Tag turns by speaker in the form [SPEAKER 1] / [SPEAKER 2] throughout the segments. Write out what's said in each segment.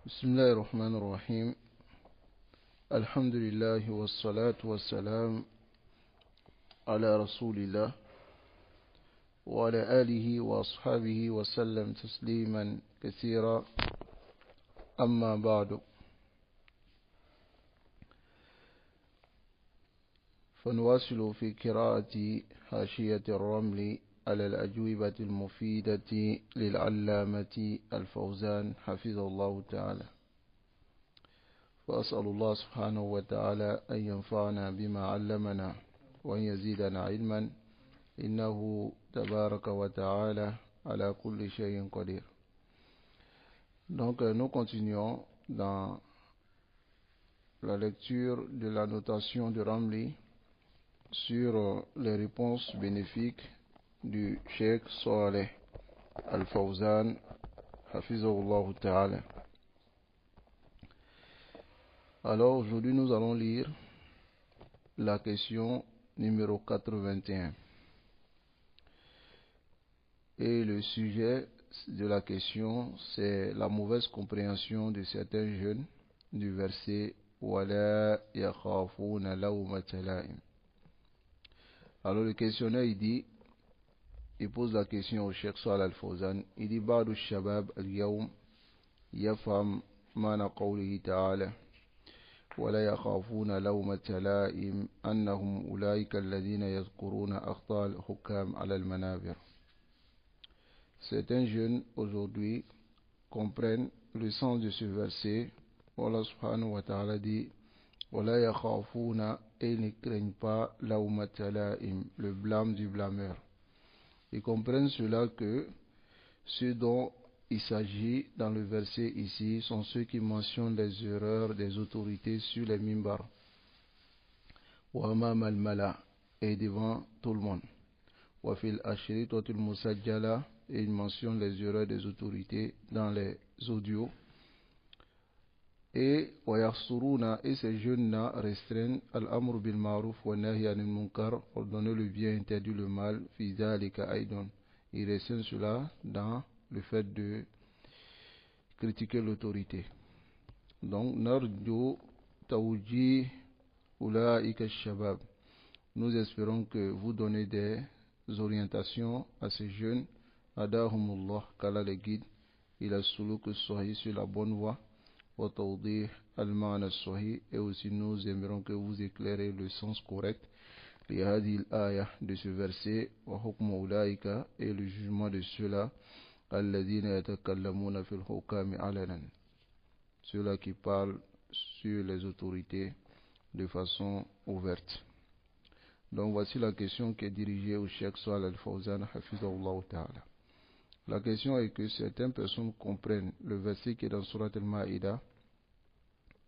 [SPEAKER 1] بسم الله الرحمن الرحيم. الحمد لله والصلاة والسلام على رسول الله وعلى آله وأصحابه وسلم تسليما كثيرا. أما بعد، فنواصل في قراءة حاشية الرمل على الأجوبة المفيدة للعلامة الفوزان حفظه الله تعالى. وأسأل الله سبحانه وتعالى أن ينفعنا بما علمنا وأن يزيدنا علما، إنه تبارك وتعالى على كل شيء قدير. Donc nous continuons dans la lecture de la notation de Ramli sur les réponses bénéfiques du Cheikh Saleh Al-Fawzan Hafizahullah Ta'ala. Alors aujourd'hui nous allons lire la question numéro 81. Et le sujet de la question, c'est la mauvaise compréhension de certains jeunes du verset Wala yakhafuna lawmata la'im. Alors le questionnaire il pose la question au Cheikh Saleh Al-Fawzan. Il dit Ba'du shabab al-yawm yafham mana qawlihi ta'ala ولا يخافون لومة لائم أنهم أولئك الذين يذكرون أخطاء الحكام على المنابر. Certains jeunes aujourd'hui comprennent le sens de ce verset. Allah subhanahu wa ta'ala dit ولا يخافون, et ne craignent pas لومة لائم, le blâme du blâmeur. Ils comprennent cela que ce dont il s'agit dans le verset ici sont ceux qui mentionnent les erreurs des autorités sur les mimbars. Wa amam al-mala, et devant tout le monde. Wa fil ashritatil musajjala, et ils mentionnent les erreurs des autorités dans les audios. Et wa yakhsuruna, et ces jeunes-là restreignent al-amr bil ma'ruf wa nahy anil munkar, ordonner le bien, interdire le mal, fi dhalika aydun. Ils restreignent cela dans le fait de critiquer l'autorité. Donc, narju tawjih ulaika shabab. Nous espérons que vous donnez des orientations à ces jeunes. Adahumullah, qu'Allah les guide. Il a suluk sahih, sur la bonne voie. Wa tawdih al-ma'na sahih, et aussi nous aimerons que vous éclairez le sens correct. Li hadhihi al-aya, de ce verset. Wa hukmu ulaika, et le jugement de ceux-là. Alladhina yatakallamuna fil hukami alanan, ceux-là qui parlent sur les autorités de façon ouverte. Donc voici la question qui est dirigée au Cheikh Saleh Al-Fawzan Hafizahullah Ta'ala. La question est que certaines personnes comprennent le verset qui est dans Surat Al-Ma'ida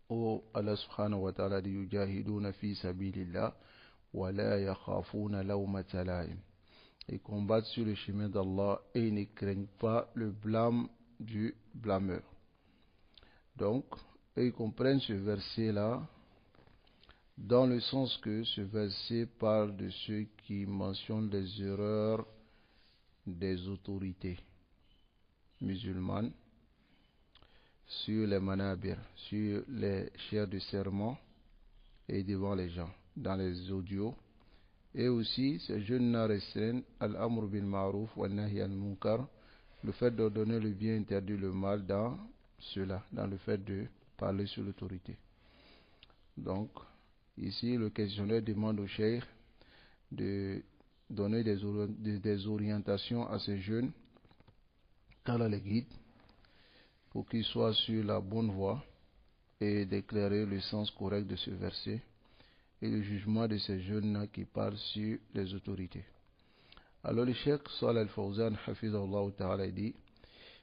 [SPEAKER 1] où Allah subhanahu wa ta'ala dit yujahiduna fi sabilillah wa la yakhafuna lawmata la'im. Ils combattent sur le chemin d'Allah et ils ne craignent pas le blâme du blâmeur. Donc, ils comprennent ce verset-là dans le sens que ce verset parle de ceux qui mentionnent les erreurs des autorités musulmanes sur les manabir, sur les chairs de serment et devant les gens, dans les audios. Et aussi, ces jeunes-là restreignent al-amr bil ma'ruf wa nahy al munkar, le fait d'ordonner le bien, interdire le mal dans cela, dans le fait de parler sur l'autorité. Donc, ici, le questionnaire demande au cheikh de donner des orientations à ces jeunes, qu'Allah les guide, pour qu'ils soient sur la bonne voie et d'éclairer le sens correct de ce verset et le jugement de ces jeunes qui parlent sur les autorités. Alors le Cheikh Saleh Al-Fawzan Hafizahullah Ta'ala dit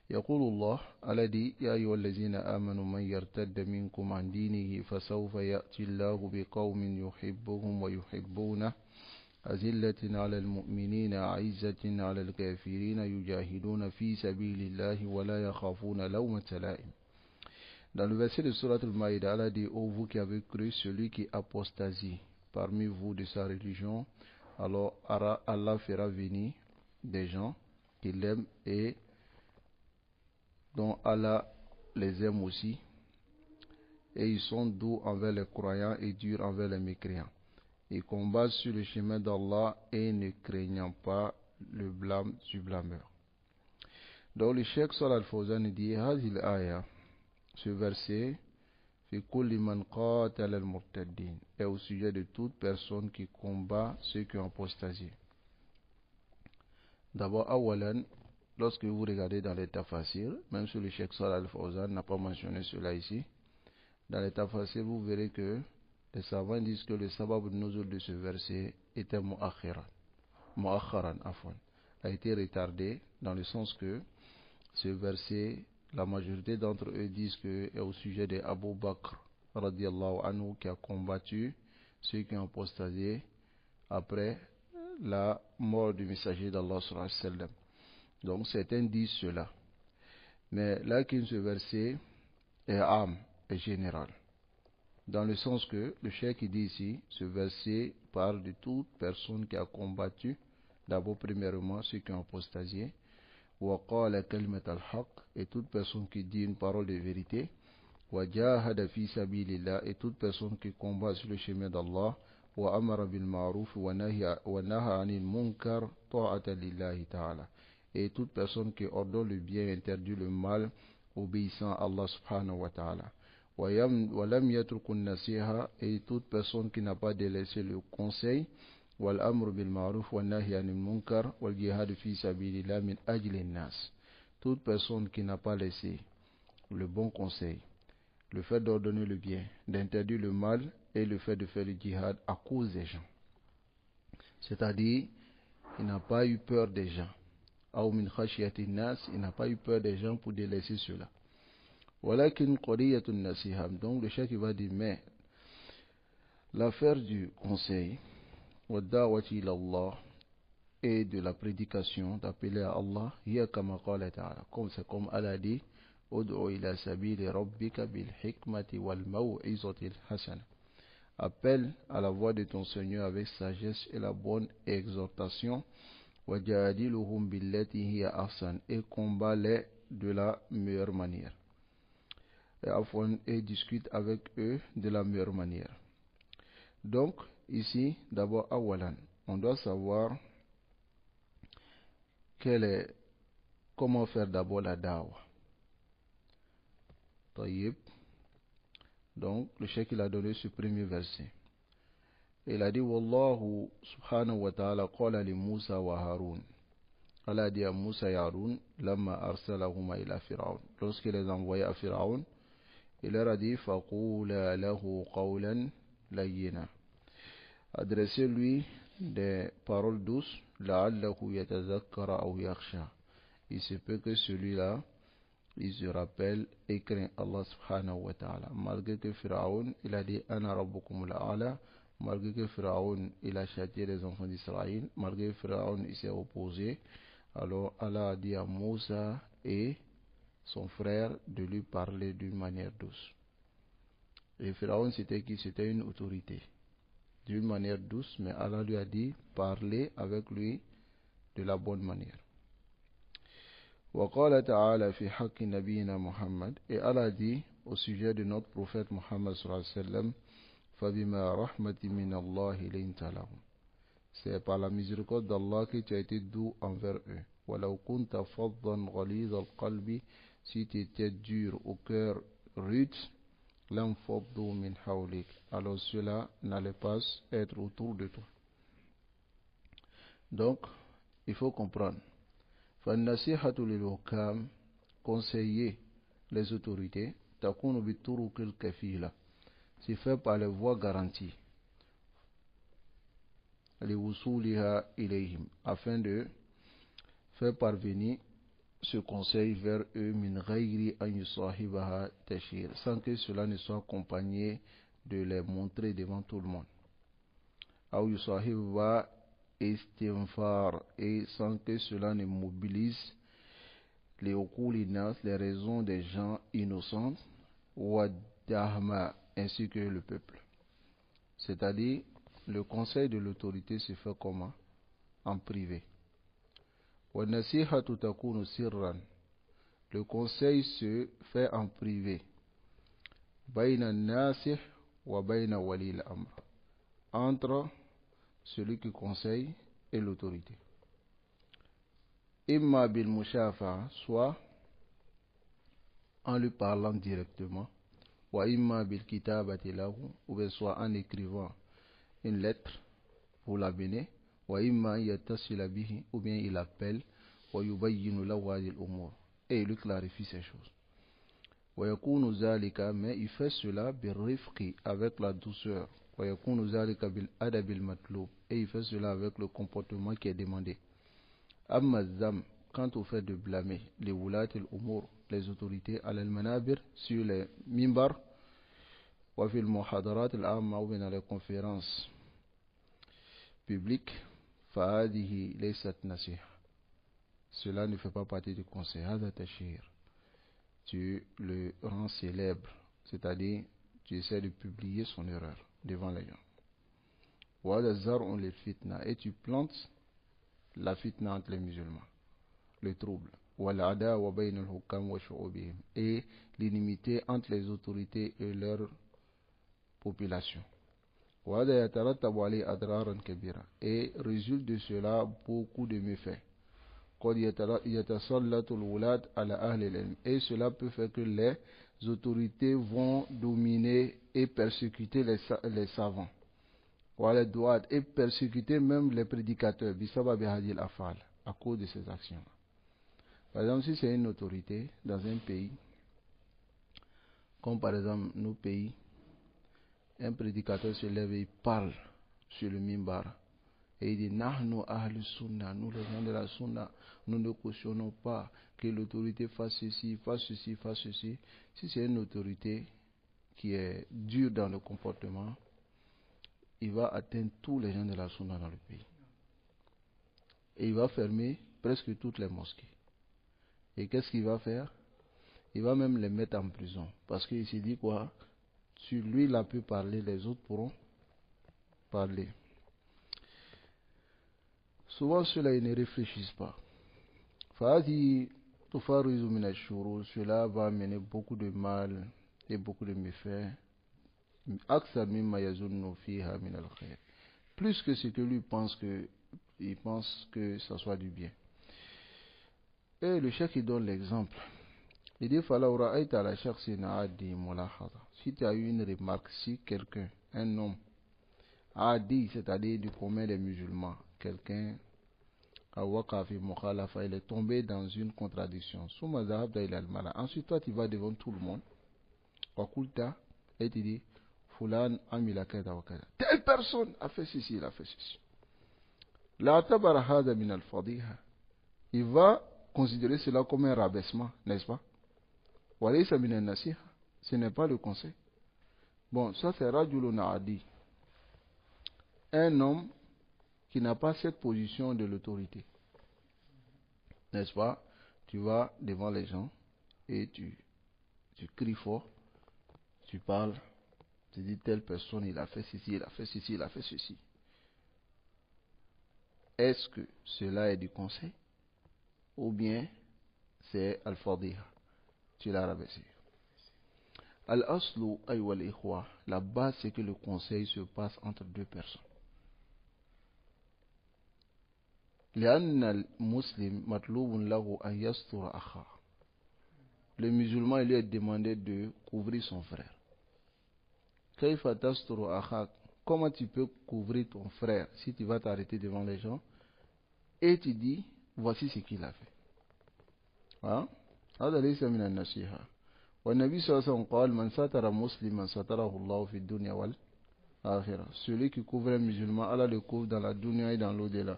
[SPEAKER 1] يقول الله الذي يا أيها الذين آمنوا من يرتد منكم عن دينه فسوف يأتي الله بقوم يحبهم ويحبونه أذلة على المؤمنين أعزة على الكافرين يجاهدون في سبيل الله ولا يخافون لومة لائم. Dans le verset de Surat Al-Maïda, Allah dit ô vous qui avez cru, celui qui apostasie parmi vous de sa religion, alors Allah fera venir des gens qui l'aiment et dont Allah les aime aussi, et ils sont doux envers les croyants et durs envers les mécréants. Ils combattent sur le chemin d'Allah et ne craignant pas le blâme du blâmeur. Donc le Cheikh Salih Al-Fawzan dit Hazil Aya, ce verset, fi kulli man qatala al-murtaddin, est au sujet de toute personne qui combat ceux qui ont apostasé. D'abord, awalan, lorsque vous regardez dans les tafsir, même si le Cheikh Salih Al-Fawzan n'a pas mentionné cela ici, dans les tafsir, vous verrez que les savants disent que le sabab nuzul de ce verset était mu'akharan, a été retardé dans le sens que ce verset, la majorité d'entre eux disent que est au sujet de Abu Bakr radiallahu anhu qui a combattu ceux qui ont apostasé après la mort du messager d'Allah sallallahu alayhi wa sallam. Donc certains disent cela. Mais là ce verset est âme, est général. Dans le sens que le cheikh dit ici, ce verset parle de toute personne qui a combattu, d'abord premièrement ceux qui ont apostasé, وقال كلمة الحق, et toute personne qui dit une parole de vérité, وجاهد في سبيل الله, et toute personne qui combat sur le chemin d'Allah, وأمر بالمعروف ونهى عن المنكر طاعة لله تعالى, et toute personne qui ordonne le bien et interdit le mal, obéissant à Allah subhanahu wa ta'ala. ولم يترك النصيحة, et toute personne qui n'a pas délaissé le conseil, والأمر بالمعروف والنهي عن المنكر والجهاد في سبيل الله من أجل الناس, toute personne qui n'a pas laissé le bon conseil, le fait d'ordonner le bien, d'interdire le mal et le fait de faire le djihad à cause des gens. C'est-à-dire, il n'a pas eu peur des gens. أو من خشية الناس, il n'a pas eu peur des gens pour délaisser cela. ولكن قضية النصيحة, donc le cheikh va dire, mais l'affaire du conseil, والدعوة إلى الله, et de la prédication, d'appeler à Allah, hiya kama qala ta'ala, comme c'est comme Allah dit, ud'u ila sabili rabbika bil hikmati wal maw'izati al hasana, appelle à la voix de ton Seigneur avec sagesse et la bonne exhortation, wajadiluhum billati hiya ahsan, et combat-les de la meilleure manière, et discute avec eux de la meilleure manière. Donc ici, d'abord awalan, on doit savoir comment faire d'abord la da'wah. Tayyib. Donc le cheikh il a donné ce premier verset. Il a dit Wallahu subhanahu wa ta'ala qala li Musa wa Harun. Allah a dit à Musa et Harun, lamma arsalahuma ila Fir'aun, lorsqu'il les a envoyés à Fir'aun, il leur a dit faqula lahu qawlan layyina, adressez-lui des paroles douces, la'allahu yatazakkara aw yakhsha, il se peut que celui-là il se rappelle et craint Allah subhanahu wa ta'ala. Malgré que Pharaon il a dit Ana rabbukumul a'la, malgré que Pharaon il a châtié les enfants d'Israël, malgré que Pharaon il s'est opposé, alors Allah a dit à Moussa et son frère de lui parler d'une manière douce. Et Pharaon c'était qui? C'était une autorité. D'une manière douce, mais Allah lui a dit parler avec lui de la bonne manière. وقال تعالى في حق نبينا محمد, et Allah dit au sujet de notre prophète Muhammad sallallahu alayhi wa sallam, فبما رحمة من الله لنت لهم, c'est par la miséricorde d'Allah que tu as été doux envers eux. ولو كنت فظا غليظ القلب, si tu étais dur au cœur, rude, لانفضوا من حولك, alors cela n'allait pas être autour de toi. Donc il faut comprendre, فالنصيحة للحكام, conseiller les autorités, تكون بالطرق الكفيلة, c'est fait par les voies garanties, لوصولها إليهم, afin de faire parvenir ce conseil vers eux, min ghayri an yusahibaha tashhir, sans que cela ne soit accompagné de les montrer devant tout le monde, aw yusahiba istinfar, et sans que cela ne mobilise les okulinas, les raisons des gens innocents, wa dahma, ainsi que le peuple. C'est-à-dire, le conseil de l'autorité se fait comment? En privé. Wa nasihatu takunu sirran, Le conseil se fait en privé. Bayna nasih wa bayna wali al-amr. Entre celui qui conseille et l'autorité. Imma bil mushafa'a, soit en lui parlant directement, wa imma bil kitabati lahu, ou bien soit en écrivant une lettre pour l'amener, wa imma yatasila bihi, ou bien il appelle, wa yubayyinu lahu hadhihi al-umur, et il lui clarifie ces choses. Wa yakunu zalika, mais il fait cela bil rifqi, avec la douceur. Wa yakunu zalika bil adabil matlub, et il fait cela avec le comportement qui est demandé. Amma zam, quant au fait de blâmer les wulat al-umur, les autorités al-manabir, sur les mimbar, wa fil muhadarat al-amma, ou bien dans les conférences publiques, fa'adihi laysat nasih. Cela ne fait pas partie du conseil. Hada tashhir. Tu le rends célèbre, c'est-à-dire tu essaies de publier son erreur devant les gens. Wa hada zar'un lil fitna, et tu plantes la fitna entre les musulmans, le trouble, et l'inimité entre les autorités et leur population. Et résulte de cela beaucoup de méfaits. Et cela peut faire que les autorités vont dominer et persécuter les savants. Et persécuter même les prédicateurs à cause de ces actions. Par exemple, si c'est une autorité dans un pays, comme par exemple nos pays, un prédicateur se lève et il parle sur le mimbar et il dit Nahnu ahlu sunna, nous les gens de la sunna, nous ne cautionnons pas que l'autorité fasse ceci, fasse ceci, fasse ceci. Si c'est une autorité qui est dure dans le comportement, il va atteindre tous les gens de la sunna dans le pays. Et il va fermer presque toutes les mosquées. Et qu'est-ce qu'il va faire? Il va même les mettre en prison. Parce qu'il s'est dit quoi? Si lui il a pu parler, les autres pourront parler. Souvent ceux-là ils ne réfléchissent pas. Cela va amener beaucoup de mal et beaucoup de méfaits. Plus que ce que lui pense il pense que ça soit du bien. Et le cheikh il donne l'exemple. Il dit si tu as eu une remarque, si quelqu'un, un homme, a dit, c'est-à-dire du commun des musulmans, quelqu'un il est tombé dans une contradiction. Ensuite toi tu vas devant tout le monde et tu dis telle personne a fait ceci, il a fait ceci. Il va considérer cela comme un rabaissement, n'est-ce pas? Ce n'est pas le conseil. Bon, ça c'est Rajulun Adi. Un homme qui n'a pas cette position de l'autorité. N'est-ce pas? Tu vas devant les gens et tu cries fort, tu parles, tu dis telle personne, il a fait ceci, il a fait ceci, il a fait ceci. Est-ce que cela est du conseil? Ou bien c'est al-fadiha? Tu l'as rabaissé. Al-aslu aywa al-ikhwa. La base c'est que le conseil se passe entre deux personnes. لأن المسلم مطلوب له أن يستر أخاه. Le musulman il lui est demandé de couvrir son frère. كيف تستر أخاك? Comment tu peux couvrir ton frère si tu vas t'arrêter devant les gens et tu dis voici ce qu'il a fait. هذا ليس من النصيحة. والنبي صلى الله عليه وسلم قال من ستر مسلما ستره الله في الدنيا والآخرة. Celui qui couvre un musulman, Allah le couvre dans la dunya et dans l'au-delà.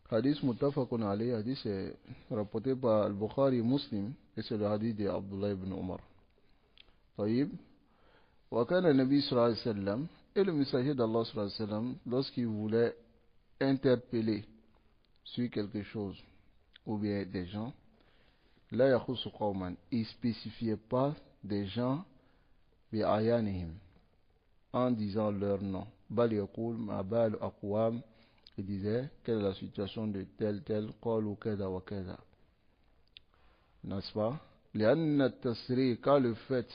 [SPEAKER 1] Hadith muttafaqun alayhi, hadith est rapporté par Al-Bukhari et Muslim, et c'est le hadith de Abdullah ibn Umar. طيب. وكان النبي صلى الله عليه وسلم, et le messager d'Allah صلى الله عليه وسلم, lorsqu'il voulait interpeller sur quelque chose ou bien des gens, la yakhussu qawman, il spécifiait pas des gens bi ayanihim en disant leur nom. Bal yaqul ma bal aqwam, il disait quelle est la situation de tel qalu kada wa kada. n'est-ce pas? لأن التسريح, car le fait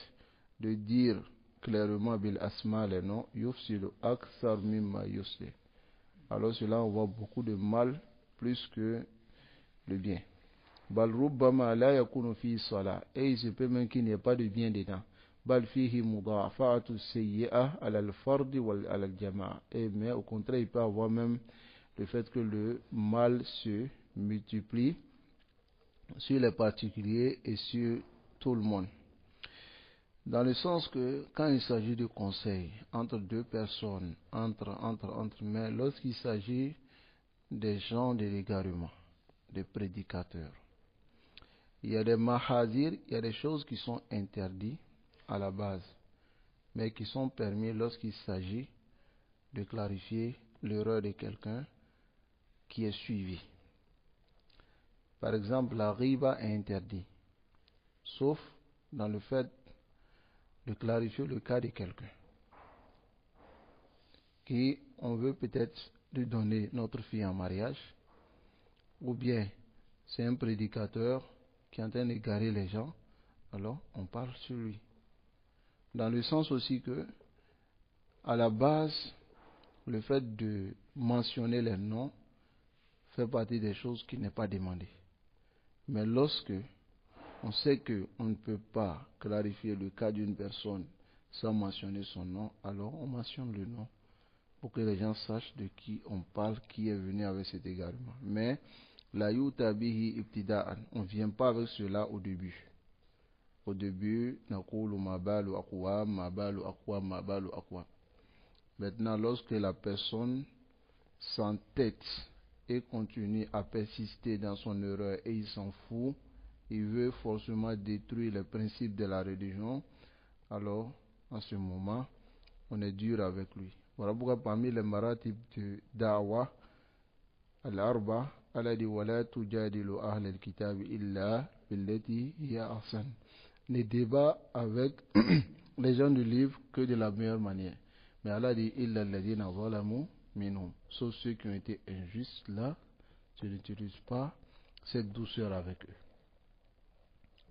[SPEAKER 1] de dire clairement bil asma les noms, yufsilu akthar mimma yuslih. Alors cela on voit beaucoup de mal plus que le bien. Bal rubbama la yakunu fi salah, et il se peut même qu'il n'y ait pas de bien dedans. Bal fihi mudafa'atu sayyi'ah ala al-fard wa ala al-jama'a. Mais au contraire, il peut avoir même le fait que le mal se multiplie sur les particuliers et sur tout le monde. Dans le sens que quand il s'agit de conseil entre deux personnes, mais lorsqu'il s'agit des gens de l'égarement, des prédicateurs, il y a des mahadir, il y a des choses qui sont interdites à la base, mais qui sont permis lorsqu'il s'agit de clarifier l'erreur de quelqu'un qui est suivi. Par exemple, la riba est interdite, sauf dans le fait de clarifier le cas de quelqu'un qui on veut peut-être lui donner notre fille en mariage, ou bien c'est un prédicateur qui est en train d'égarer les gens, alors on parle sur lui. Dans le sens aussi que, à la base, le fait de mentionner les noms fait partie des choses qui n'est pas demandé. Mais lorsque on sait qu'on ne peut pas clarifier le cas d'une personne sans mentionner son nom, alors on mentionne le nom pour que les gens sachent de qui on parle, qui est venu avec cet égarement. Mais la yuta bihi ibtida'an, on ne vient pas avec cela au début. Au début, naqulu ma balu aqwam, ma balu aqwam, ma balu aqwam. Maintenant, lorsque la personne s'entête et continue à persister dans son erreur et il s'en fout, il veut forcément détruire les principes de la religion, alors, en ce moment, on est dur avec lui. Voilà pourquoi parmi les maratib de da'wa, al-arba, Allah dit wala tujadilu ahl al-kitab illa billati hiya ahsan. Ne débat avec les gens du livre que de la meilleure manière. Mais Allah dit illa alladhina zalamu minhum. Sauf ceux qui ont été injustes là, tu n'utilises pas cette douceur avec eux.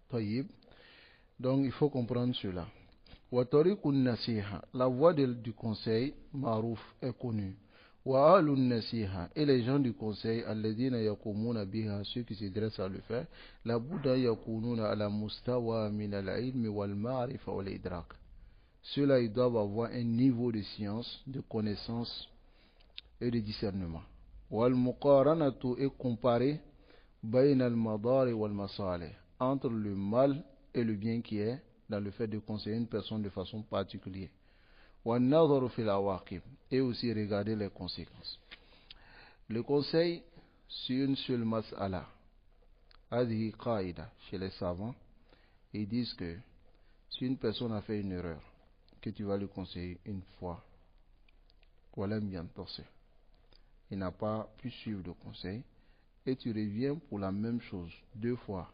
[SPEAKER 1] Taïb. Donc il faut comprendre cela. Wa tariqun nasiha, la voie du conseil marouf est connue. Wa alun nasiha, et les gens du conseil alladhina yakumuna biha, ceux qui se dressent à le faire, la bouddha yakununa ala mustawa min al-ilmi wal ma'rifa wal idrak. Ceux-là, ils doivent avoir un niveau de science, de connaissance et de discernement. Wal muqaranatu, et comparer bayna al-madari wal masalih, entre le mal et le bien qui est dans le fait de conseiller une personne de façon particulière. Et aussi regarder les conséquences. Le conseil sur une seule mas'ala, hadhi qaïda, chez les savants, ils disent que si une personne a fait une erreur, que tu vas lui conseiller une fois, il n'a pas pu suivre le conseil, et tu reviens pour la même chose 2 fois,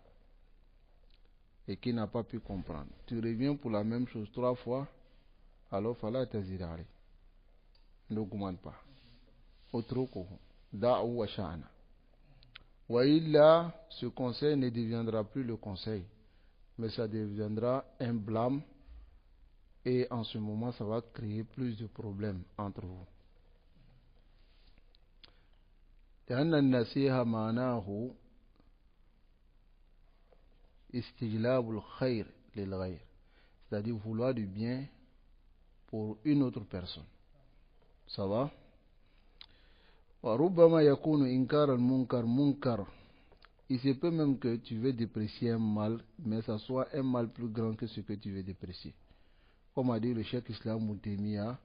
[SPEAKER 1] et qu'il n'a pas pu comprendre. Tu reviens pour la même chose 3 fois, alors fala tazidari. N'augmente pas. Autroko, da'u wa sha'ana. Wa illa, ce conseil ne deviendra plus le conseil, mais ça deviendra un blâme, et en ce moment, ça va créer plus de problèmes entre vous. لأن النصيحة معناه استجلاب الخير للغير, c'est-à-dire vouloir du bien pour une autre personne. Ça va? وربما يكون إنكار المنكر منكر. Il se peut même que tu veux déprécier un mal, mais ça soit un mal plus grand que ce que tu veux déprécier. Comme a dit le cheikh Islam Moutemia,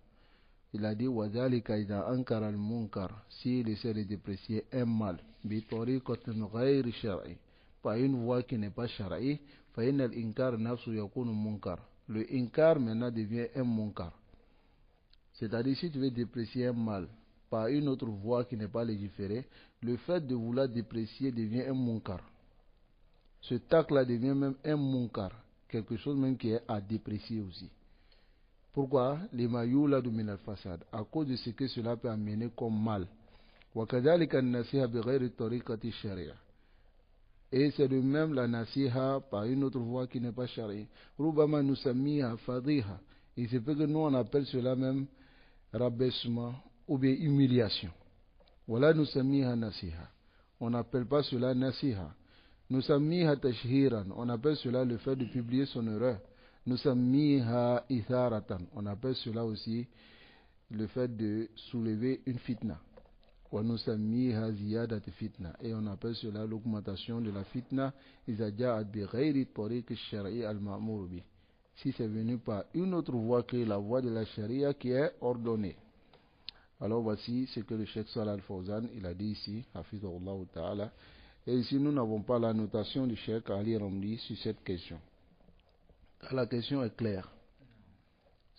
[SPEAKER 1] il a dit وَذَلِكَ إِذَا أَنْكَرَ الْمُنْكَرَ, s'il essaie de déprécier un mal بِطَرِيقَةٍ غَيْرِ شَرْعِ, par une voie qui n'est pas shara'i, فَإِنَّ الْإِنْكَارَ نَفْسُ يَكُونُ munkar. Le inkar maintenant devient un munkar. C'est-à-dire, si tu veux déprécier un mal par une autre voie qui n'est pas légiférée, le fait de vouloir déprécier devient un munkar. Ce tac-là devient même un munkar, quelque chose même qui est à déprécier aussi. Pourquoi? Lima yuladu min al-fasad, à cause de ce que cela peut amener comme mal. Wa kadhalika an-nasiha bighayri tariqati sharia. Et c'est de même la nasiha par une autre voie qui n'est pas charia. Rubama nusamiha fadiha. Il se peut que nous on appelle cela même rabaissement ou bien humiliation. Voilà nusamiha nasiha. On n'appelle pas cela nasiha. Nusamiha tashhiran. On appelle cela le fait de publier son erreur. Nusamiha itharatan. On appelle cela aussi le fait de soulever une fitna. Et on appelle cela l'augmentation de la fitna si c'est venu par une autre voie que la voie de la charia qui est ordonnée. Alors voici ce que le Cheikh Salah Al-Fawzan il a dit ici, Hafizahullah Ta'ala. Et ici nous n'avons pas la notation du Cheikh Ali Ramli sur cette question. La question est claire.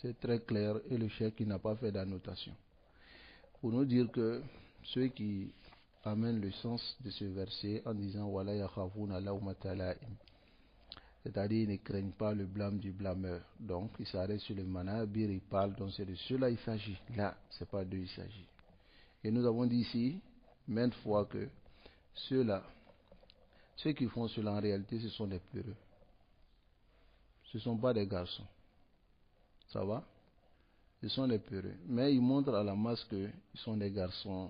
[SPEAKER 1] C'est très clair et le Cheikh n'a pas fait d'annotation. Pour nous dire que ceux qui amènent le sens de ce verset en disant Wala yakhafuna lawmata la'im, c'est-à-dire ils ne craignent pas le blâme du blâmeur. Donc ils s'arrêtent sur le manabir, ils parlent, donc c'est de cela il s'agit. Là, c'est pas d'eux il s'agit. Et nous avons dit ici maintes fois que ceux qui font cela en réalité ce sont des peureux. Ce ne sont pas des garçons. Ça va? Ce sont des peureux. Mais ils montrent à la masse qu'ils sont des garçons.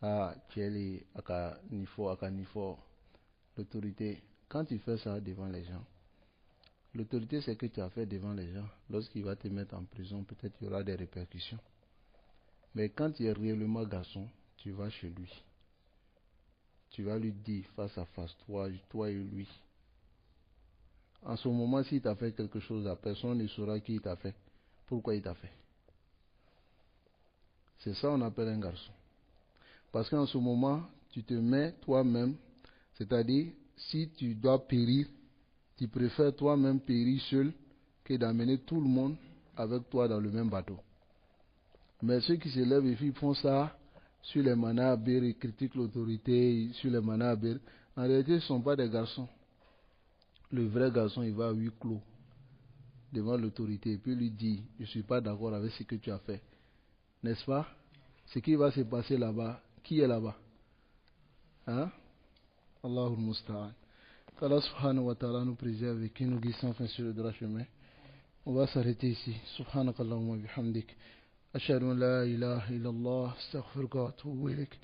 [SPEAKER 1] Ah, Tchéli, Aka Nifo, l'autorité. Quand tu fais ça devant les gens, l'autorité c'est que tu as fait devant les gens. Lorsqu'il va te mettre en prison, peut-être il y aura des répercussions. Mais quand tu es réellement garçon, tu vas chez lui. Tu vas lui dire face à face, toi et lui. En ce moment, s'il t'a fait quelque chose, la personne ne saura qui il t'a fait. Pourquoi il t'a fait. C'est ça qu'on appelle un garçon. Parce qu'en ce moment, tu te mets toi-même, c'est-à-dire, si tu dois périr, tu préfères toi-même périr seul que d'amener tout le monde avec toi dans le même bateau. Mais ceux qui se lèvent et qui font ça sur les manabir, ils critiquent l'autorité sur les manabir, en réalité, ce ne sont pas des garçons. Le vrai garçon, il va à huis clos devant l'autorité et puis lui dit, je ne suis pas d'accord avec ce que tu as fait. N'est-ce pas? Ce qui va se passer là-bas, qui est là-bas? Hein? Allahul Musta'an. Qu'Allah subhanahu wa ta'ala nous préserve et qui nous guide sans fin sur le droit chemin. On va s'arrêter ici. Subhanakallahumma bihamdik. Ashhadu an la ilaha illallah. Astaghfiruka wa atubu ilayk.